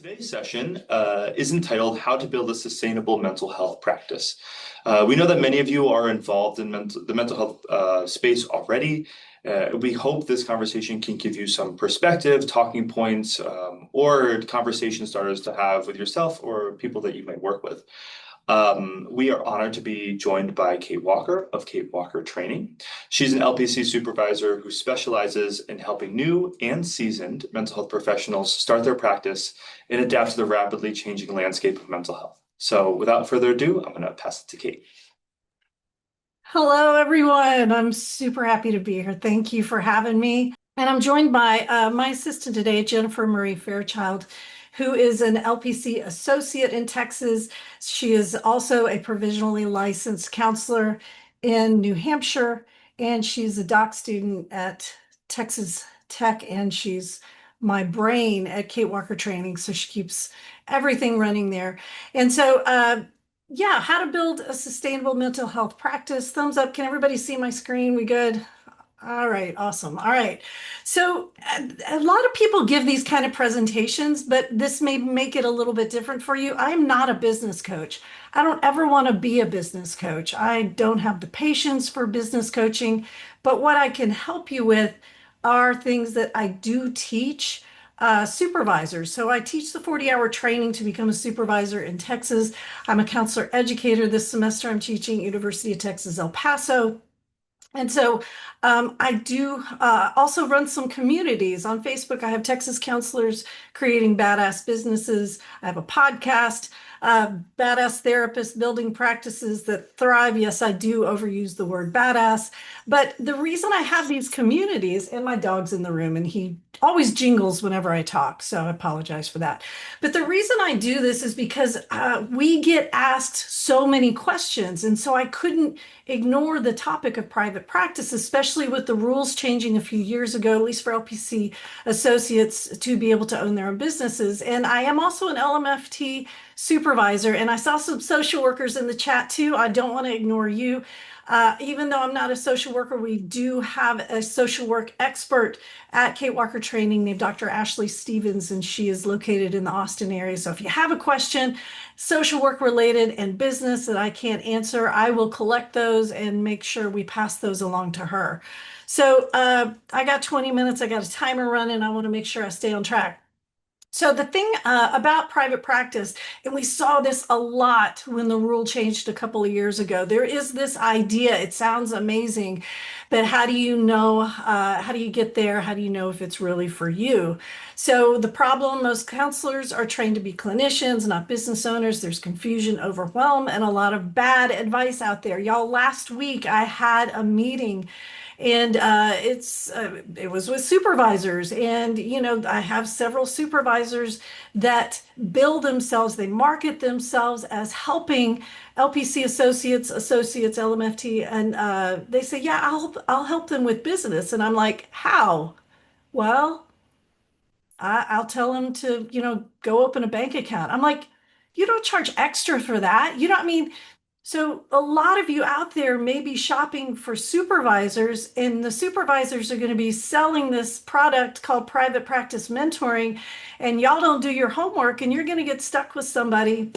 Today's session is entitled How to Build a Sustainable Mental Health Practice. We know that many of you are involved in the mental health space already. We hope this conversation can give you some perspective, talking points, or conversation starters to have with yourself or people that you might work with. We are honored to be joined by Kate Walker of Kate Walker Training. She's an LPC supervisor who specializes in helping new and seasoned mental health professionals start their practice and adapt to the rapidly changing landscape of mental health. So without further ado, I'm going to pass it to Kate. Hello, everyone. I'm super happy to be here. Thank you for having me. And I'm joined by my assistant today, Jennifer Marie Fairchild, who is an LPC associate in Texas. She is also a provisionally licensed counselor in New Hampshire, and she's a doc student at Texas Tech, and she's my brain at Kate Walker Training, so she keeps everything running there. And so, yeah, how to build a sustainable mental health practice. Thumbs up. Can everybody see my screen? We good? All right, awesome. All right. So a lot of people give these kind of presentations, but this may make it a little bit different for you. I'm not a business coach. I don't ever want to be a business coach. I don't have the patience for business coaching, but what I can help you with are things that I do teach supervisors. So I teach the 40-hour training to become a supervisor in Texas. I'm a counselor educator this semester. I'm teaching University of Texas, El Paso. And so I do also run some communities on Facebook. I have Texas counselors creating badass businesses. I have a podcast, badass therapists building practices that thrive. Yes, I do overuse the word badass. But the reason I have these communities, and my dog's in the room and he always jingles whenever I talk, so I apologize for that. But the reason I do this is because we get asked so many questions. And so I couldn't ignore the topic of private practice, especially with the rules changing a few years ago, at least for LPC associates to be able to own their own businesses. And I am also an LMFT supervisor, and I saw some social workers in the chat too. I don't want to ignore you. Even though I'm not a social worker, we do have a social work expert at Kate Walker Training named Dr. Ashley Stevens, and she is located in the Austin area. So if you have a question, social work related and business that I can't answer, I will collect those and make sure we pass those along to her. So I got 20 minutes. I got a timer running. I want to make sure I stay on track. So the thing about private practice, and we saw this a lot when the rule changed a couple of years ago, there is this idea, it sounds amazing, but how do you know, how do you get there? How do you know if it's really for you? So the problem, most counselors are trained to be clinicians, not business owners. There's confusion, overwhelm, and a lot of bad advice out there. Y'all, last week I had a meeting and it was with supervisors, and I have several supervisors that bill themselves, they market themselves as helping LPC associates, LMFT, and they say, yeah, I'll help them with business. And I'm like, how? Well, I'll tell them to go open a bank account. I'm like, you don't charge extra for that. You know what I mean? So a lot of you out there may be shopping for supervisors, and the supervisors are going to be selling this product called private practice mentoring, and y'all don't do your homework, and you're going to get stuck with somebody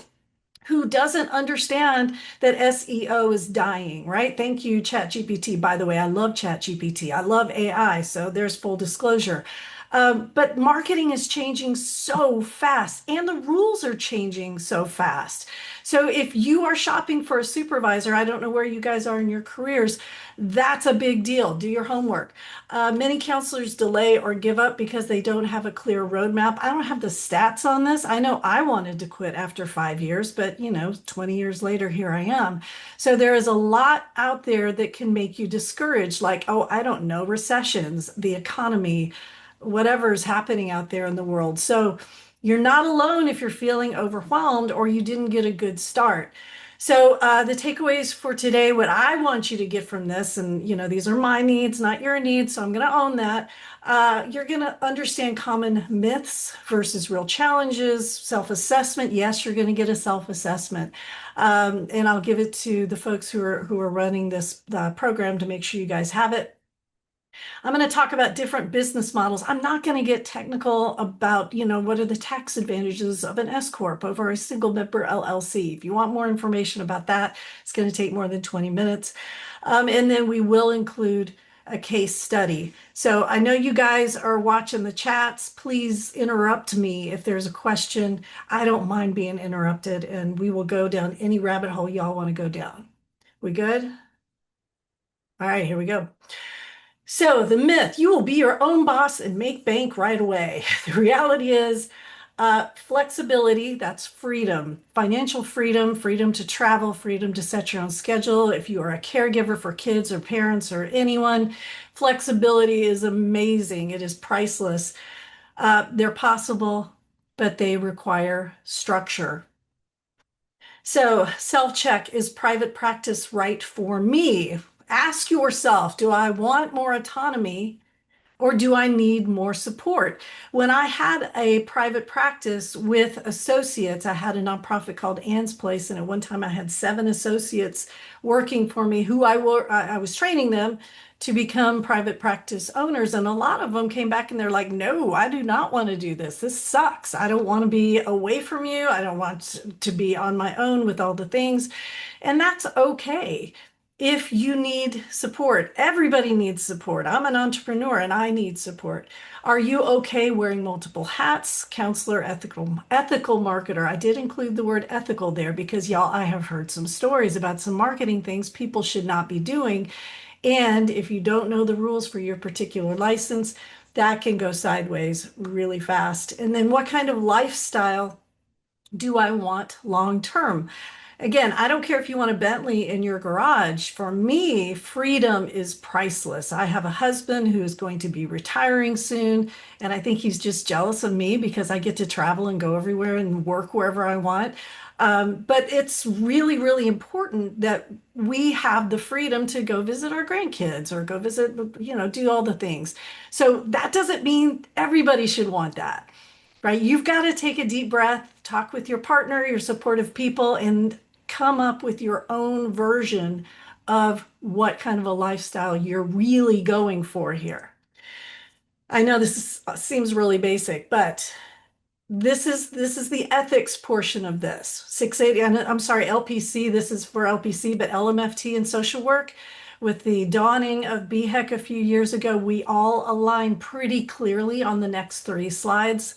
who doesn't understand that SEO is dying, right? Thank you, ChatGPT. By the way, I love ChatGPT. I love AI, so there's full disclosure. But marketing is changing so fast, and the rules are changing so fast. So if you are shopping for a supervisor, I don't know where you guys are in your careers, that's a big deal. Do your homework. Many counselors delay or give up because they don't have a clear roadmap. I don't have the stats on this. I know I wanted to quit after 5 years, but 20 years later, here I am. So there is a lot out there that can make you discouraged, like, oh, I don't know, recessions, the economy, whatever is happening out there in the world. So you're not alone if you're feeling overwhelmed or you didn't get a good start. So the takeaways for today, what I want you to get from this, and these are my needs, not your needs, so I'm going to own that. You're going to understand common myths versus real challenges, self-assessment. Yes, you're going to get a self-assessment. And I'll give it to the folks who are running this program to make sure you guys have it. I'm going to talk about different business models. I'm not going to get technical about, what are the tax advantages of an S Corp over a single member LLC. If you want more information about that, it's going to take more than 20 minutes. And then we will include a case study. So I know you guys are watching the chats. Please interrupt me if there's a question. I don't mind being interrupted, and we will go down any rabbit hole y'all want to go down. We good? All right, here we go. So the myth, you will be your own boss and make bank right away. The reality is flexibility, that's freedom, financial freedom, freedom to travel, freedom to set your own schedule. If you are a caregiver for kids or parents or anyone, flexibility is amazing. It is priceless. They're possible, but they require structure. So self-check, is private practice right for me? Ask yourself, do I want more autonomy or do I need more support? When I had a private practice with associates, I had a nonprofit called Ann's Place, and at one time I had 7 associates working for me who I was training them to become private practice owners. And a lot of them came back and they're like, no, I do not want to do this. This sucks. I don't want to be away from you. I don't want to be on my own with all the things. And that's okay. If you need support, everybody needs support. I'm an entrepreneur and I need support. Are you okay wearing multiple hats? Counselor, ethical marketer. I did include the word ethical there because y'all, I have heard some stories about some marketing things people should not be doing. And if you don't know the rules for your particular license, that can go sideways really fast. And then what kind of lifestyle do I want long term? Again, I don't care if you want a Bentley in your garage. For me, freedom is priceless. I have a husband who is going to be retiring soon, and I think he's just jealous of me because I get to travel and go everywhere and work wherever I want. But it's really, really important that we have the freedom to go visit our grandkids or go visit, do all the things. So that doesn't mean everybody should want that, right? You've got to take a deep breath, talk with your partner, your supportive people, and come up with your own version of what kind of a lifestyle you're really going for here. I know seems really basic, but this is the ethics portion of this. 680, I'm sorry, LPC, this is for LPC, but LMFT and social work. With the dawning of BHEC a few years ago, we all align pretty clearly on the next 3 slides.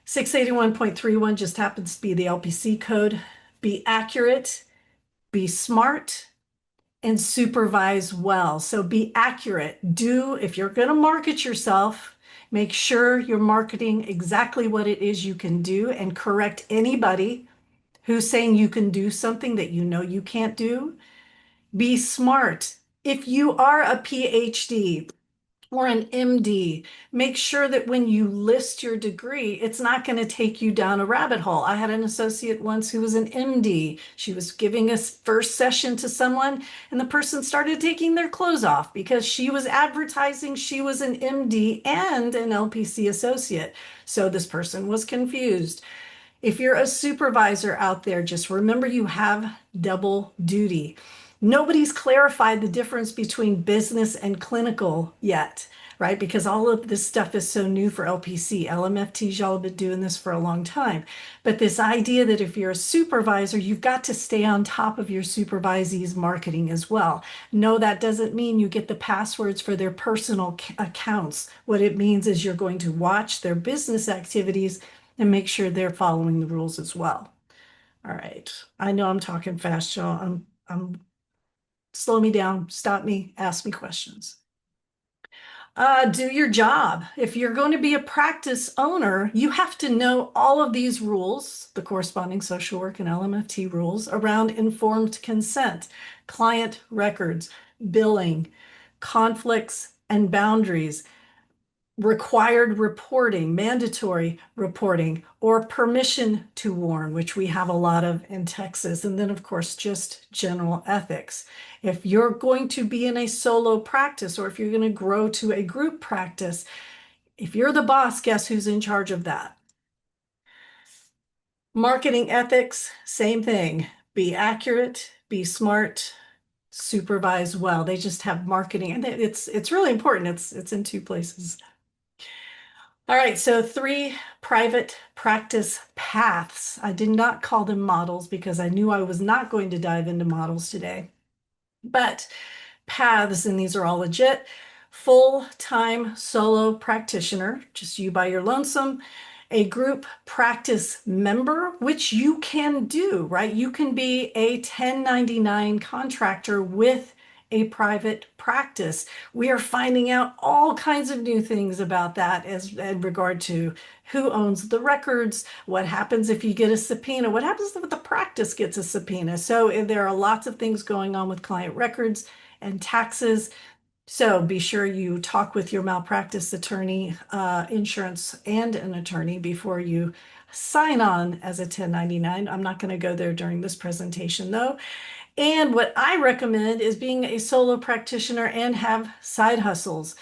681.31 just happens to be the LPC code. Be accurate, be smart, and supervise well. So be accurate. If you're going to market yourself, make sure you're marketing exactly what it is you can do and correct anybody who's saying you can do something that you know you can't do. Be smart. If you are a PhD, or an MD, make sure that when you list your degree, it's not going to take you down a rabbit hole. I had an associate once who was an MD. She was giving a first session to someone, and the person started taking their clothes off because she was advertising she was an MD and an LPC associate. So this person was confused. If you're a supervisor out there, just remember you have double duty. Nobody's clarified the difference between business and clinical yet, right? Because all of this stuff is so new for LPC. LMFTs, y'all have been doing this for a long time. But this idea that if you're a supervisor, you've got to stay on top of your supervisee's marketing as well. No, that doesn't mean you get the passwords for their personal accounts. What it means is you're going to watch their business activities and make sure they're following the rules as well. All right. I know I'm talking fast, y'all. I'm slow me down, stop me, ask me questions. Do your job. If you're going to be a practice owner, you have to know all of these rules, the corresponding social work and LMFT rules around informed consent, client records, billing, conflicts and boundaries, required reporting, mandatory reporting, or permission to warn, which we have a lot of in Texas. And then, of course, just general ethics. If you're going to be in a solo practice or if you're going to grow to a group practice, if you're the boss, guess who's in charge of that? Marketing ethics, same thing. Be accurate, be smart, supervise well. They just have marketing, and it's really important. It's in two places. All right, so three private practice paths. I did not call them models because I knew I was not going to dive into models today. But paths, and these are all legit. Full-time solo practitioner, just you by your lonesome. A group practice member, which you can do, right? You can be a 1099 contractor with a private practice. We are finding out all kinds of new things about that as in regard to who owns the records, what happens if you get a subpoena, what happens if the practice gets a subpoena. So there are lots of things going on with client records and taxes. So be sure you talk with your malpractice attorney, insurance, and an attorney before you sign on as a 1099. I'm not going to go there during this presentation though. And what I recommend is being a solo practitioner and have side hustles.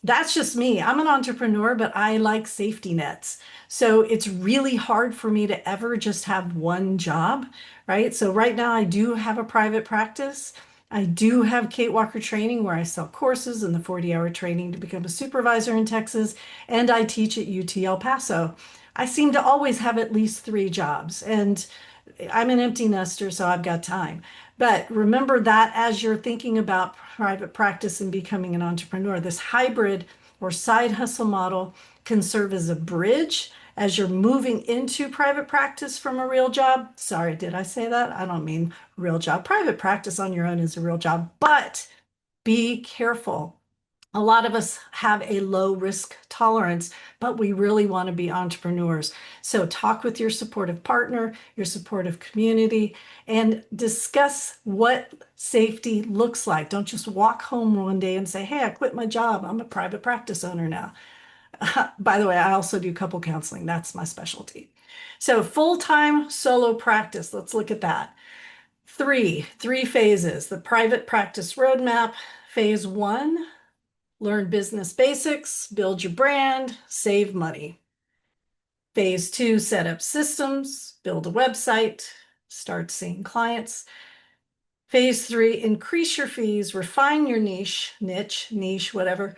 That's just me. I'm an entrepreneur, but I like safety nets. So it's really hard for me to ever just have one job, right? So right now I do have a private practice. I do have Kate Walker training where I sell courses and the 40-hour training to become a supervisor in Texas, and I teach at UT El Paso. I seem to always have at least three jobs, and I'm an empty nester, so I've got time. But remember that as you're thinking about private practice and becoming an entrepreneur, this hybrid or side hustle model can serve as a bridge as you're moving into private practice from a real job. Sorry, did I say that? I don't mean real job. Private practice on your own is a real job, but be careful. A lot of us have a low risk tolerance, but we really want to be entrepreneurs. So talk with your supportive partner, your supportive community, and discuss what safety looks like. Don't just walk home one day and say, hey, I quit my job. I'm a private practice owner now. By the way, I also do couple counseling. That's my specialty. So full-time solo practice. Let's look at that. Three phases. The private practice roadmap. Phase one, learn business basics, build your brand, save money. Phase two, set up systems, build a website, start seeing clients. Phase three, increase your fees, refine your niche, whatever,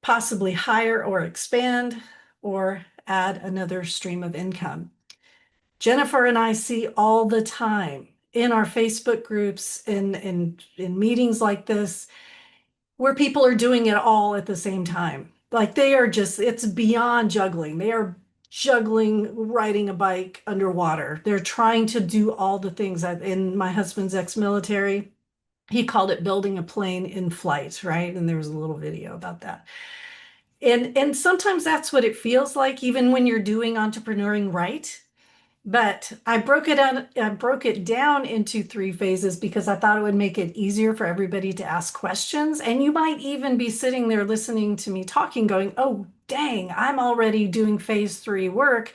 possibly hire or expand or add another stream of income. Jennifer and I see all the time in our Facebook groups, in meetings like this, where people are doing it all at the same time. Like they are just, it's beyond juggling. They are juggling riding a bike underwater. They're trying to do all the things. In my husband's ex-military, he called it building a plane in flight, right? And there was a little video about that. And sometimes that's what it feels like, even when you're doing entrepreneuring right. But I broke it down into three phases because I thought it would make it easier for everybody to ask questions. And you might even be sitting there listening to me talking, going, oh, dang, I'm already doing phase three work,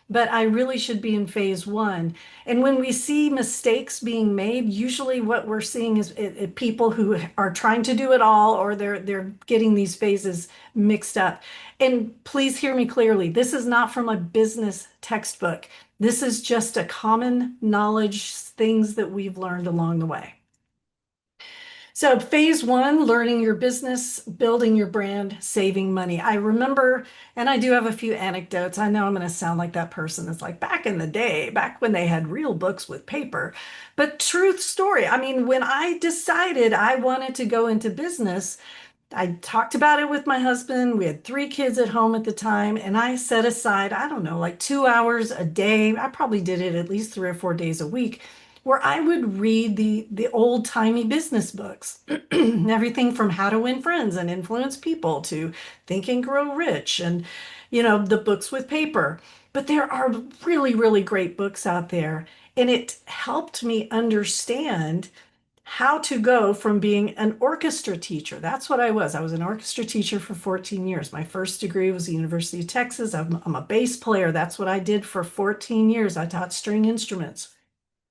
but I really should be in phase one. And when we see mistakes being made, usually what we're seeing is people who are trying to do it all, or they're getting these phases mixed up. And please hear me clearly. This is not from a business textbook. This is just a common knowledge, things that we've learned along the way. So phase one, learning your business, building your brand, saving money. I remember, and I do have a few anecdotes. I know I'm going to sound like that person that's like back in the day, back when they had real books with paper. But truth story, I mean, when I decided I wanted to go into business, I talked about it with my husband. We had three kids at home at the time, and I set aside, I don't know, like 2 hours a day. I probably did it at least 3 or 4 days a week, where I would read the old-timey business books, everything from How to Win Friends and Influence People to Think and Grow Rich and, the books with paper. But there are really, really great books out there, and it helped me understand how to go from being an orchestra teacher. That's what I was. I was an orchestra teacher for 14 years. My first degree was the University of Texas. I'm a bass player. That's what I did for 14 years. I taught string instruments.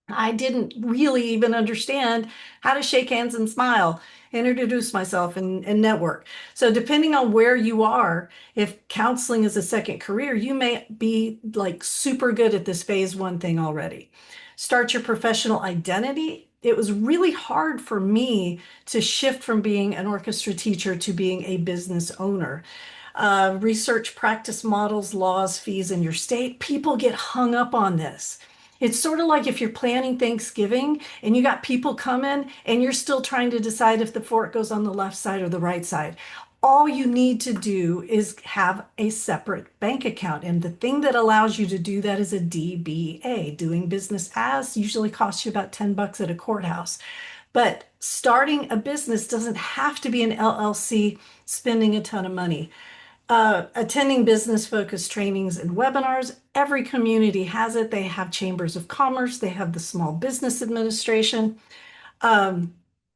I didn't really even understand how to shake hands and smile and introduce myself and network. So depending on where you are, if counseling is a second career, you may be like super good at this phase one thing already. Start your professional identity it was really hard for me to shift from being an orchestra teacher to being a business owner. Research, practice models, laws, fees in your state. People get hung up on this. It's sort of like if you're planning Thanksgiving and you got people coming and you're still trying to decide if the fork goes on the left side or the right side. All you need to do is have a separate bank account. And the thing that allows you to do that is a DBA. Doing business as usually costs you about 10 bucks at a courthouse. But starting a business doesn't have to be an LLC spending a ton of money. Attending business focused trainings and webinars. Every community has it. They have chambers of commerce, they have the Small Business Administration, um,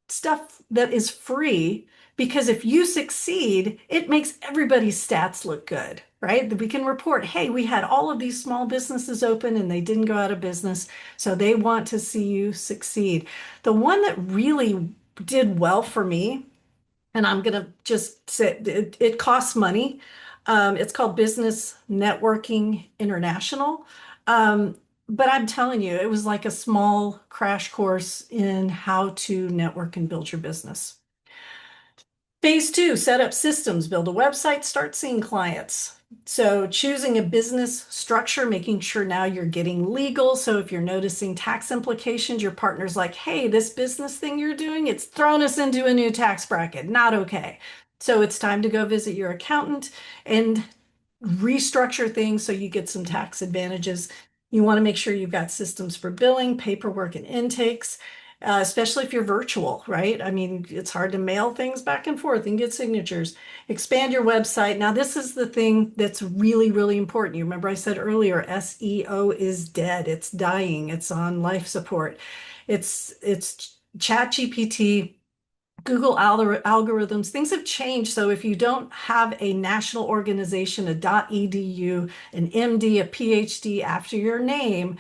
stuff that is free because if you succeed, it makes everybody's stats look good, right? We can report, hey, we had all of these small businesses open and they didn't go out of business. So they want to see you succeed. The one that really did well for me, and I'm going to just say it costs money. It's called Business Networking International. Um, but I'm telling you, it was like a small crash course in how to network and build your business. Phase two, set up systems, build a website, start seeing clients. So choosing a business structure, making sure now you're getting legal. So if you're noticing tax implications, your partner's like, hey, this business thing you're doing, it's thrown us into a new tax bracket. Not okay. So it's time to go visit your accountant and restructure things so you get some tax advantages. You want to make sure you've got systems for billing, paperwork, and intakes, especially if you're virtual, right? I mean, it's hard to mail things back and forth and get signatures. Expand your website. Now, this is the thing that's really, really important. You remember I said earlier, SEO is dead. It's dying. It's on life support. It's ChatGPT, Google algorithms, things have changed. So if you don't have a national organization, a .edu, an MD, a PhD after your name,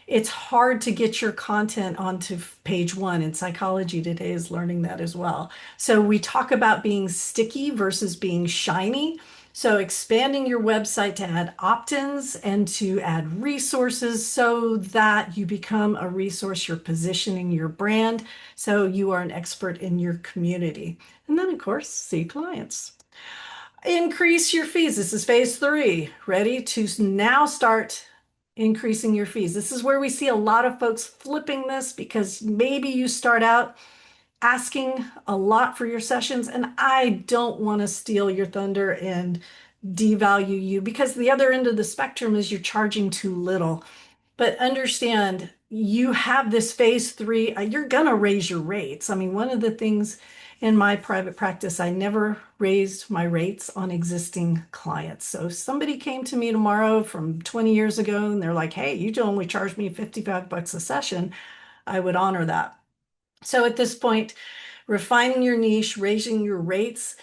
it's hard to get your content onto page one. And Psychology Today is learning that as well. So we talk about being sticky versus being shiny. So expanding your website to add opt-ins and to add resources so that you become a resource, you're positioning your brand so you are an expert in your community. And then, of course, see clients. Increase your fees. This is phase three. Ready to now start increasing your fees. This is where we see a lot of folks flipping this because maybe you start out asking a lot for your sessions, and I don't want to steal your thunder and devalue you because the other end of the spectrum is you're charging too little. But understand you have this phase three, you're going to raise your rates. I mean, one of the things in my private practice, I never raised my rates on existing clients. So if somebody came to me tomorrow from 20 years ago and they're like, hey, you only charged me 55 bucks a session, I would honor that. So at this point, refining your niche, raising your rates.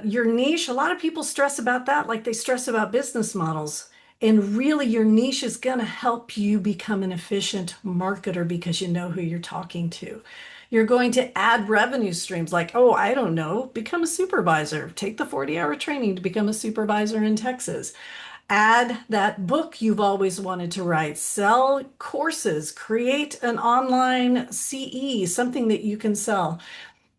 Your niche, a lot of people stress about that like they stress about business models. And really, your niche is going to help you become an efficient marketer because you know who you're talking to. You're going to add revenue streams like, oh, I don't know, become a supervisor. Take the 40-hour training to become a supervisor in Texas. Add that book you've always wanted to write, sell courses, create an online CE, something that you can sell,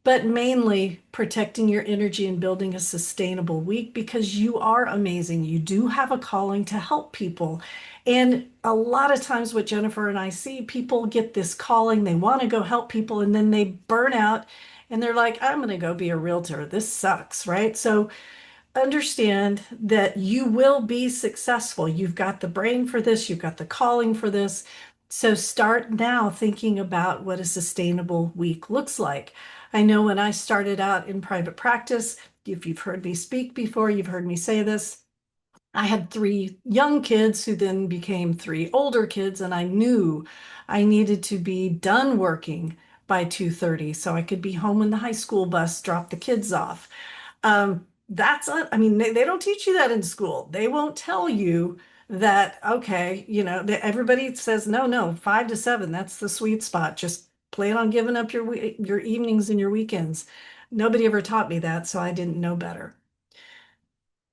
but mainly protecting your energy and building a sustainable week because you are amazing. You do have a calling to help people. And a lot of times, what Jennifer and I see, people get this calling, they want to go help people, and then they burn out and they're like, I'm going to go be a realtor. This sucks, right? So understand that you will be successful. You've got the brain for this, you've got the calling for this. So start now thinking about what a sustainable week looks like. I know when I started out in private practice, if you've heard me speak before, you've heard me say this. I had three young kids who then became three older kids, and I knew I needed to be done working by 2:30 so I could be home when the high school bus dropped the kids off. I mean, they don't teach you that in school. They won't tell you that, okay, that everybody says, no, no, 5 to 7, that's the sweet spot. Just plan on giving up your evenings and your weekends. Nobody ever taught me that, so I didn't know better.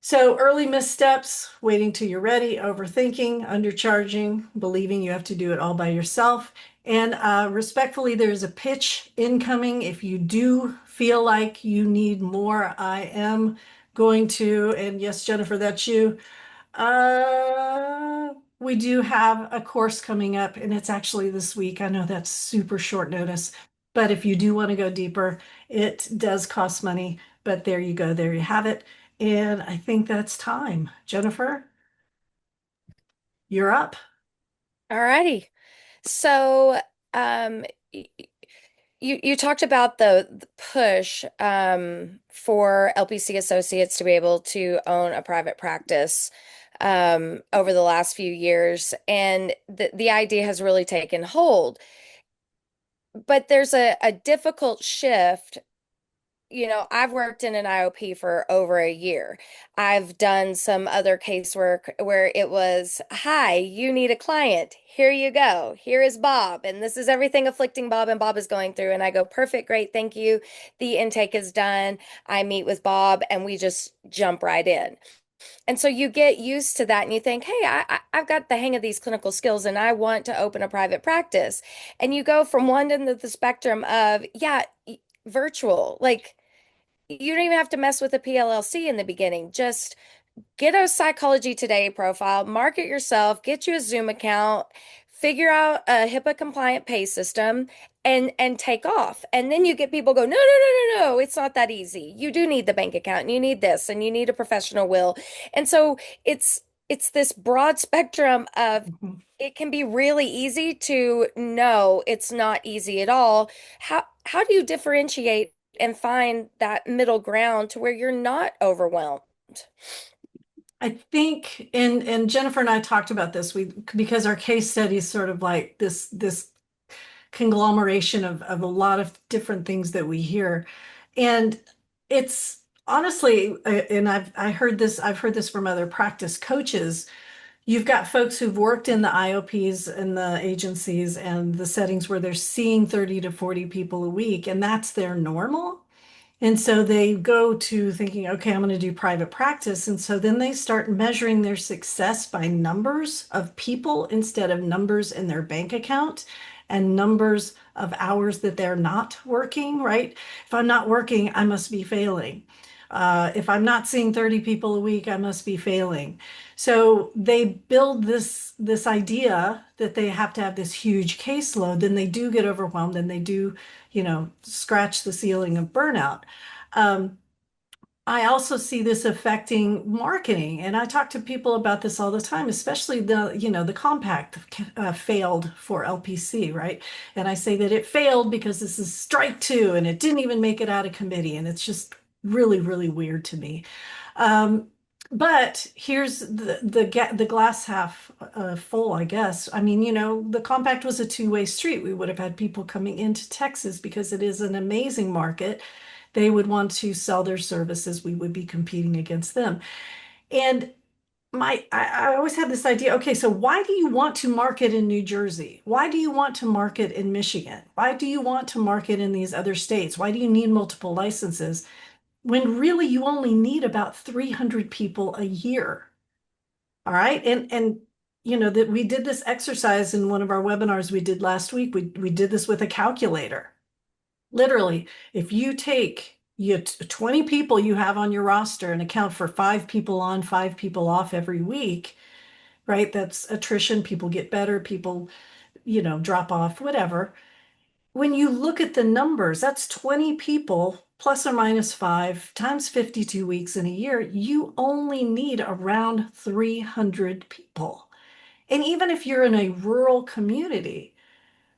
So early missteps, waiting till you're ready, overthinking, undercharging, believing you have to do it all by yourself. And respectfully, there's a pitch incoming. If you do feel like you need more, I am going to, and yes, Jennifer, that's you. We do have a course coming up, and it's actually this week. I know that's super short notice, but if you do want to go deeper, it does cost money. But there you go, there you have it. And I think that's time. Jennifer, you're up. Alrighty. So, um, y- you talked about the push for LPC associates to be able to own a private practice over the last few years, and the idea has really taken hold. But there's a difficult shift. I've worked in an IOP for over a year. I've done some other casework where it was, hi, you need a client. Here you go. Here is Bob. And this is everything afflicting Bob and Bob is going through. And I go, perfect, great, thank you. The intake is done. I meet with Bob and we just jump right in. And so you get used to that and you think, hey, I've got the hang of these clinical skills and I want to open a private practice. And you go from one end of the spectrum of, yeah, virtual, like, you don't even have to mess with a PLLC in the beginning. Just get a Psychology Today profile, market yourself, get you a Zoom account, figure out a HIPAA compliant pay system and take off. And then you get people go, no, no, no, no, no, it's not that easy. You do need the bank account and you need this and you need a professional will. And so it's this broad spectrum of Mhm. it can be really easy to know it's not easy at all. How do you differentiate and find that middle ground to where you're not overwhelmed? I think, and Jennifer and I talked about this, because our case study is sort of like this conglomeration of a lot of different things that we hear. And it's honestly, and I've heard this from other practice coaches. You've got folks who've worked in the IOPs and the agencies and the settings where they're seeing 30 to 40 people a week, and that's their normal. And so they go to thinking, okay, I'm going to do private practice. And so then they start measuring their success by numbers of people instead of numbers in their bank account and numbers of hours that they're not working, right? If I'm not working, I must be failing. If I'm not seeing 30 people a week, I must be failing. So they build this idea that they have to have this huge caseload, then they do get overwhelmed and they do, scratch the ceiling of burnout. Um, I also see this affecting marketing, and I talk to people about this all the time, especially the compact failed for LPC, right? And I say that it failed because this is strike two, and it didn't even make it out of committee, and it's just really, really weird to me. Um, but here's the glass half full, I guess. I mean, the compact was a two-way street. We would have had people coming into Texas because it is an amazing market. They would want to sell their services. We would be competing against them. And I always had this idea, okay, so why do you want to market in New Jersey? Why do you want to market in Michigan? Why do you want to market in these other states? Why do you need multiple licenses when really you only need about 300 people a year? All right. And that we did this exercise in one of our webinars we did last week. We did this with a calculator. Literally, if you take 20 people you have on your roster and account for 5 people on, 5 people off every week, right? That's attrition. People get better, people, drop off, whatever. When you look at the numbers, that's 20 people plus or minus five times 52 weeks in a year. You only need around 300 people. And even if you're in a rural community,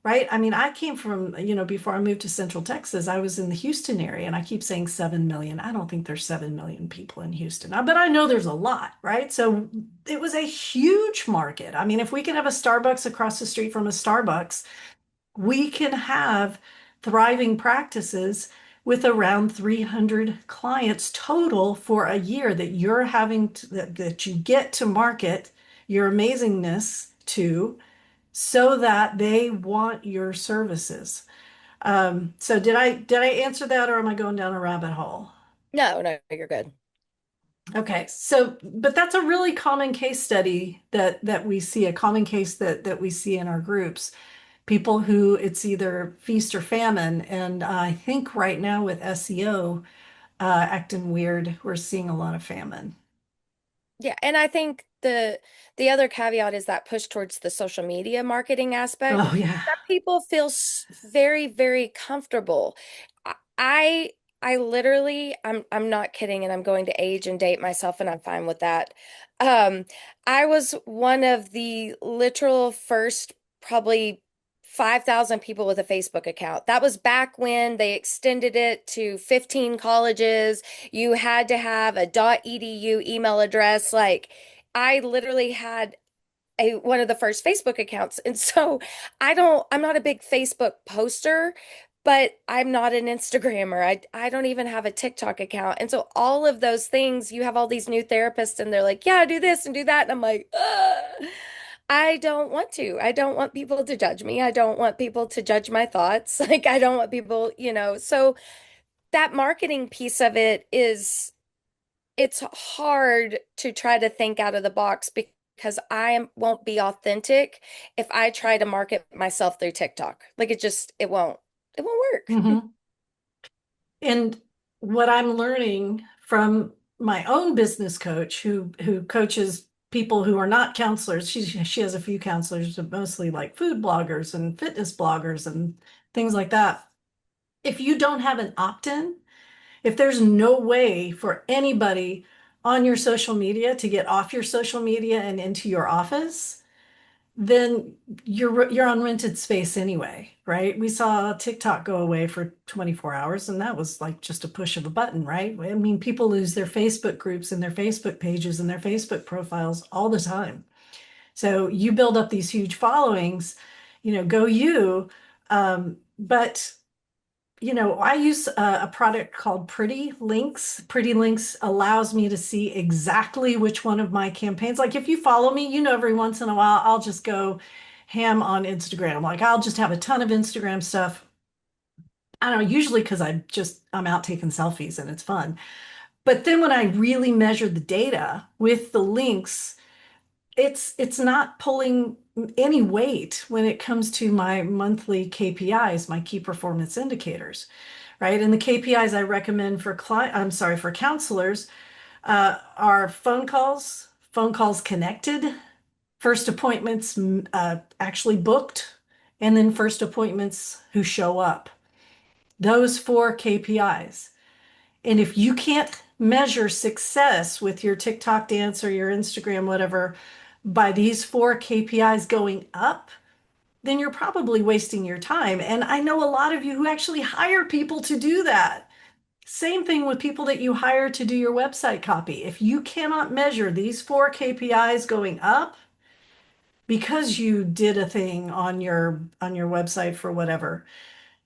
right? I mean, I came from, before I moved to Central Texas, I was in the Houston area, and I keep saying 7 million. I don't think there's 7 million people in Houston, but I know there's a lot, right? So it was a huge market. I mean, if we can have a Starbucks across the street from a Starbucks, we can have thriving practices with around 300 clients total for a year that you're having that you get to market your amazingness to so that they want your services. So did I answer that, or am I going down a rabbit hole? No, no, you're good. Okay, so but that's a really common case study that we see, a common case that we see in our groups. People who it's either feast or famine, and I think right now with SEO acting weird, we're seeing a lot of famine. Yeah, and I think the other caveat is that push towards the social media marketing aspect Oh yeah. that people feel very, very comfortable. I I I literally I'm not kidding, and I'm going to age and date myself, and I'm fine with that. Um, I was one of the literal first probably 5,000 people with a Facebook account. That was back when they extended it to 15 colleges. You had to have a .edu email address. Like I literally had a one of the first Facebook accounts. And so I'm not a big Facebook poster, but I'm not an Instagrammer. I don't even have a TikTok account. And so all of those things, you have all these new therapists and they're like, yeah, do this and do that. And I'm like, ugh. I don't want to. I don't want people to judge me. I don't want people to judge my thoughts. Like, I don't want people, so that marketing piece of it it's hard to try to think out of the box because won't be authentic if I try to market myself through TikTok. Like it won't work. Hmm. And what I'm learning from my own business coach who coaches people who are not counselors, she has a few counselors, but mostly like food bloggers and fitness bloggers and things like that. If you don't have an opt-in, if there's no way for anybody on your social media to get off your social media and into your office, then you're on rented space anyway, right? We saw TikTok go away for 24 hours, and that was like just a push of a button, right? I mean, people lose their Facebook groups and their Facebook pages and their Facebook profiles all the time. So you build up these huge followings, go you. But I use a product called Pretty Links. Pretty Links allows me to see exactly which one of my campaigns. Like if you follow me, every once in a while I'll just go ham on Instagram. Like I'll just have a ton of Instagram stuff. I don't know, usually because I'm out taking selfies and it's fun. But then when I really measure the data with the links, it's not pulling any weight when it comes to my monthly KPIs, my key performance indicators, right? And the KPIs I recommend for counselors are phone calls connected, first appointments actually booked, and then first appointments who show up. Those four KPIs. And if you can't measure success with your TikTok dance or your Instagram, whatever, by these four KPIs going up, then you're probably wasting your time. And I know a lot of you who actually hire people to do that. Same thing with people that you hire to do your website copy. If you cannot measure these four KPIs going up because you did a thing on your website for whatever,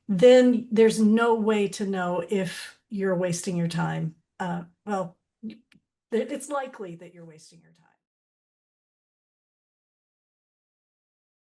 then there's no way to know if you're wasting your time. Well, it's likely that you're wasting your time.